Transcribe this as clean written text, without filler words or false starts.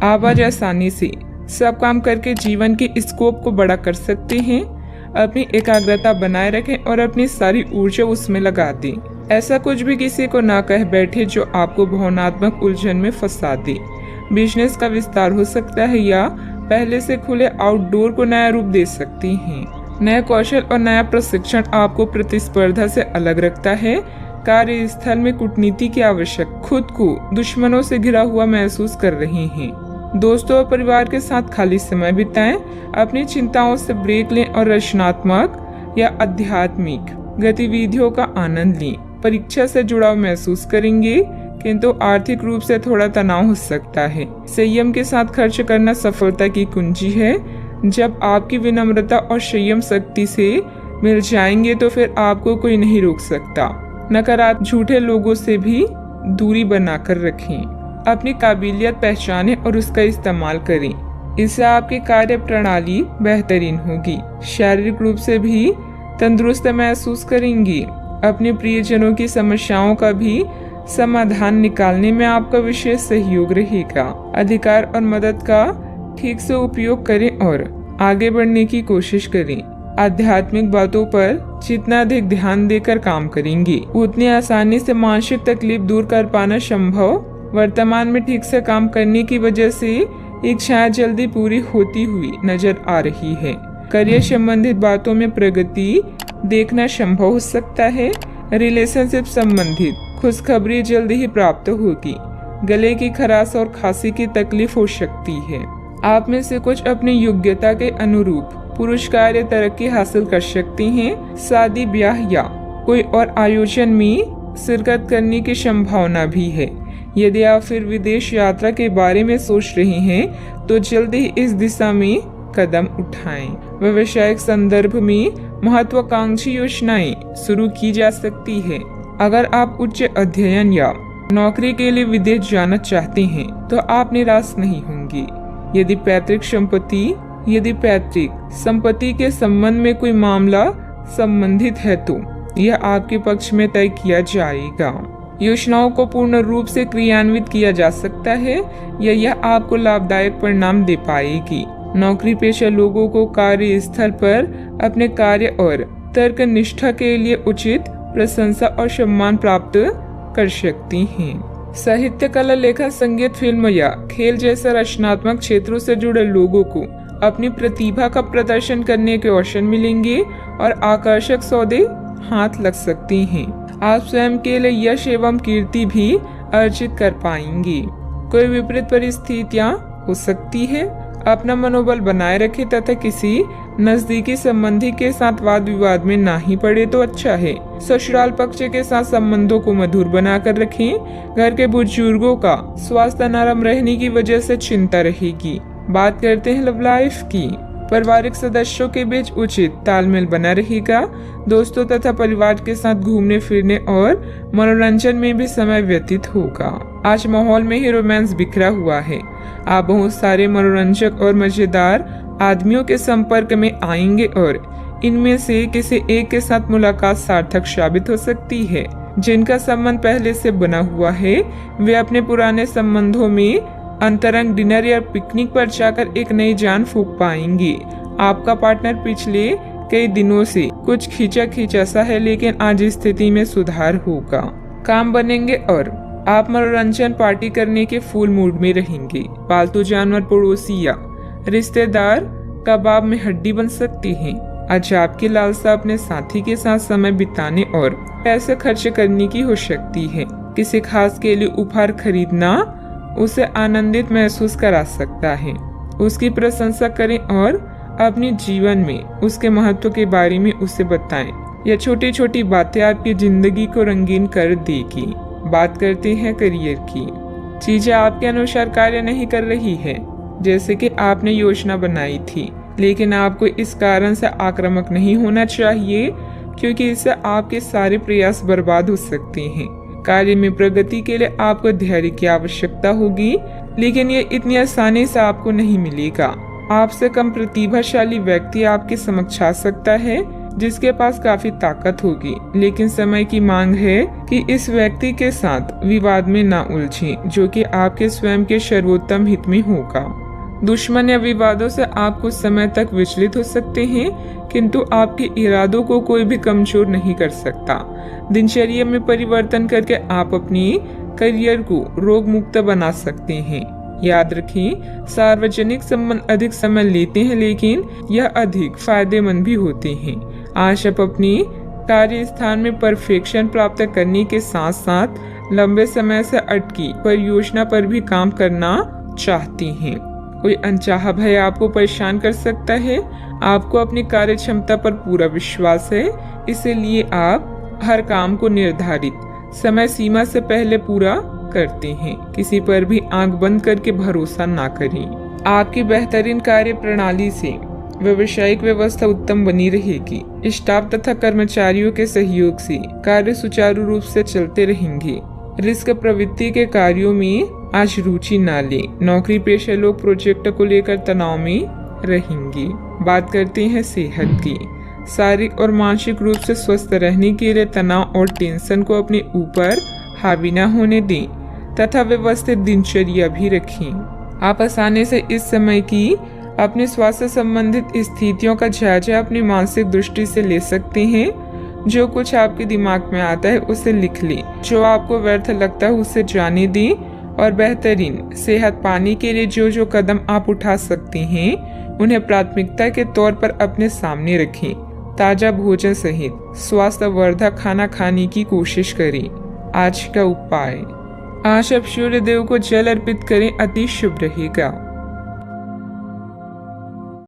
आप आज आसानी से सब काम करके जीवन के स्कोप को बड़ा कर सकते हैं। अपनी एकाग्रता बनाए रखें और अपनी सारी ऊर्जा उसमें लगा दें। ऐसा कुछ भी किसी को ना कह बैठे जो आपको भावनात्मक उलझन में फंसा दे। बिजनेस का विस्तार हो सकता है या पहले से खुले आउटडोर को नया रूप दे सकती हैं। नया कौशल और नया प्रशिक्षण आपको प्रतिस्पर्धा से अलग रखता है। कार्यस्थल में कूटनीति की आवश्यक, खुद को दुश्मनों से घिरा हुआ महसूस कर रहे हैं। दोस्तों और परिवार के साथ खाली समय बिताएं। अपनी चिंताओं से ब्रेक लें और रचनात्मक या आध्यात्मिक गतिविधियों का आनंद लें। परीक्षा से जुड़ाव महसूस करेंगे, किंतु आर्थिक रूप से थोड़ा तनाव हो सकता है। संयम के साथ खर्च करना सफलता की कुंजी है। जब आपकी विनम्रता और संयम शक्ति से मिल जाएंगे तो फिर आपको कोई नहीं रोक सकता। नकारात्मक झूठे लोगों से भी दूरी बनाकर रखें। अपनी काबिलियत पहचानें और उसका इस्तेमाल करें। इससे आपकी कार्य प्रणाली बेहतरीन होगी। शारीरिक रूप से भी तंदुरुस्त महसूस करेंगी। अपने प्रियजनों की समस्याओं का भी समाधान निकालने में आपका विशेष सहयोग रहेगा। अधिकार और मदद का ठीक से उपयोग करें और आगे बढ़ने की कोशिश करें। आध्यात्मिक बातों पर जितना अधिक ध्यान देकर काम करेंगे, उतनी आसानी से मानसिक तकलीफ दूर कर पाना संभव। वर्तमान में ठीक से काम करने की वजह से इच्छाएं जल्दी पूरी होती हुई नजर आ रही है। करियर संबंधित बातों में प्रगति देखना संभव हो सकता है। रिलेशनशिप संबंधित खुशखबरी जल्दी ही प्राप्त होगी। गले की खराश और खांसी की तकलीफ हो सकती है। आप में से कुछ अपनी योग्यता के अनुरूप पुरस्कार या तरक्की हासिल कर सकते हैं। शादी, ब्याह या कोई और आयोजन में शिरकत करने की संभावना भी है। यदि आप फिर विदेश यात्रा के बारे में सोच रहे हैं तो जल्दी ही इस दिशा में कदम उठाएं। व्यावसायिक संदर्भ में महत्वाकांक्षी योजनाएं शुरू की जा सकती है। अगर आप उच्च अध्ययन या नौकरी के लिए विदेश जाना चाहते हैं तो आप निराश नहीं होंगे। यदि पैतृक संपत्ति के संबंध में कोई मामला संबंधित है तो यह आपके पक्ष में तय किया जाएगा। योजनाओं को पूर्ण रूप से क्रियान्वित किया जा सकता है या यह आपको लाभदायक परिणाम दे पाएगी। नौकरी पेशा लोगों को कार्यस्थल पर अपने कार्य और तर्क निष्ठा के लिए उचित प्रशंसा और सम्मान प्राप्त कर सकती हैं। साहित्य, कला, लेखन, संगीत, फिल्म या खेल जैसे रचनात्मक क्षेत्रों से जुड़े लोगों को अपनी प्रतिभा का प्रदर्शन करने के अवसर मिलेंगे और आकर्षक सौदे हाथ लग सकती हैं। आप स्वयं के लिए यश एवं कीर्ति भी अर्जित कर पाएंगे। कोई विपरीत परिस्थितियां हो सकती है। अपना मनोबल बनाए रखें तथा किसी नजदीकी संबंधी के साथ वाद विवाद में ना ही पड़े तो अच्छा है। ससुराल पक्ष के साथ संबंधों को मधुर बनाकर रखें। घर के बुजुर्गों का स्वास्थ्य नरम रहने की वजह से चिंता रहेगी। बात करते हैं लव लाइफ की। पारिवारिक सदस्यों के बीच उचित तालमेल बना रहेगा। दोस्तों तथा परिवार के साथ घूमने फिरने और मनोरंजन में भी समय व्यतीत होगा। आज माहौल में ही रोमांस बिखरा हुआ है। आप बहुत सारे मनोरंजक और मजेदार आदमियों के संपर्क में आएंगे और इनमें से किसी एक के साथ मुलाकात सार्थक साबित हो सकती है। जिनका संबंध पहले से बना हुआ है वे अपने पुराने संबंधों में अंतरंग डिनर या पिकनिक पर जाकर एक नई जान फूंक पाएंगे। आपका पार्टनर पिछले कई दिनों से कुछ खींचा सा है, लेकिन आज स्थिति में सुधार होगा। काम बनेंगे और आप मनोरंजन पार्टी करने के फुल मूड में रहेंगे। पालतू जानवर, पड़ोसी या रिश्तेदार कबाब में हड्डी बन सकती हैं। आज आपकी लालसा अपने साथी के साथ समय बिताने और पैसे खर्च करने की हो सकती है। किसी खास के लिए उपहार खरीदना उसे आनंदित महसूस करा सकता है। उसकी प्रशंसा करें और अपने जीवन में उसके महत्व के बारे में उसे बताएं। यह छोटी छोटी बातें आपकी जिंदगी को रंगीन कर देगी। बात करते हैं करियर की। चीजें आपके अनुसार कार्य नहीं कर रही है जैसे कि आपने योजना बनाई थी, लेकिन आपको इस कारण से आक्रामक नहीं होना चाहिए क्योंकि इससे आपके सारे प्रयास बर्बाद हो सकते हैं। कार्य में प्रगति के लिए आपको धैर्य की आवश्यकता होगी, लेकिन ये इतनी आसानी से आपको नहीं मिलेगा। आपसे कम प्रतिभाशाली व्यक्ति आपके समक्ष आ सकता है जिसके पास काफी ताकत होगी, लेकिन समय की मांग है कि इस व्यक्ति के साथ विवाद में ना उलझें, जो कि आपके स्वयं के सर्वोत्तम हित में होगा। दुश्मन या विवादों से आप कुछ समय तक विचलित हो सकते हैं, किंतु आपके इरादों को कोई भी कमजोर नहीं कर सकता। दिनचर्या में परिवर्तन करके आप अपनी करियर को रोग मुक्त बना सकते हैं। याद रखें, सार्वजनिक संबंध अधिक समय लेते हैं, लेकिन यह अधिक फायदेमंद भी होते हैं। आज आप अपनी कार्य स्थान में परफेक्शन प्राप्त करने के साथ साथ लंबे समय से अटकी परियोजना पर भी काम करना चाहती हैं। कोई अनचाहा भय आपको परेशान कर सकता है। आपको अपनी कार्य क्षमता पर पूरा विश्वास है, इसलिए आप हर काम को निर्धारित समय सीमा से पहले पूरा करते हैं। किसी पर भी आंख बंद करके भरोसा ना करें। आपकी बेहतरीन कार्य प्रणाली से व्यावसायिक व्यवस्था उत्तम बनी रहेगी। स्टाफ तथा कर्मचारियों के सहयोग से कार्य सुचारू रूप से चलते रहेंगे। रिस्क प्रवृत्ति के कार्यों में आज रुचि ना लें। नौकरी पेशा लोग प्रोजेक्ट को लेकर तनाव में रहेंगे। बात करते हैं सेहत की। शारीरिक और मानसिक रूप से स्वस्थ रहने के लिए तनाव और टेंशन को अपने ऊपर हावी न होने दें तथा व्यवस्थित दिनचर्या भी रखें। आप आसानी से इस समय की अपने स्वास्थ्य संबंधित स्थितियों का जायजा अपनी मानसिक दृष्टि से ले सकते हैं। जो कुछ आपके दिमाग में आता है उसे लिख लें। जो आपको व्यर्थ लगता है उसे जाने दें और बेहतरीन सेहत पाने के लिए जो जो कदम आप उठा सकते हैं उन्हें प्राथमिकता के तौर पर अपने सामने रखें। ताजा भोजन सहित स्वास्थ्यवर्धक खाना खाने की कोशिश करें। आज का उपाय, आज आप सूर्य देव को जल अर्पित करें, अति शुभ रहेगा।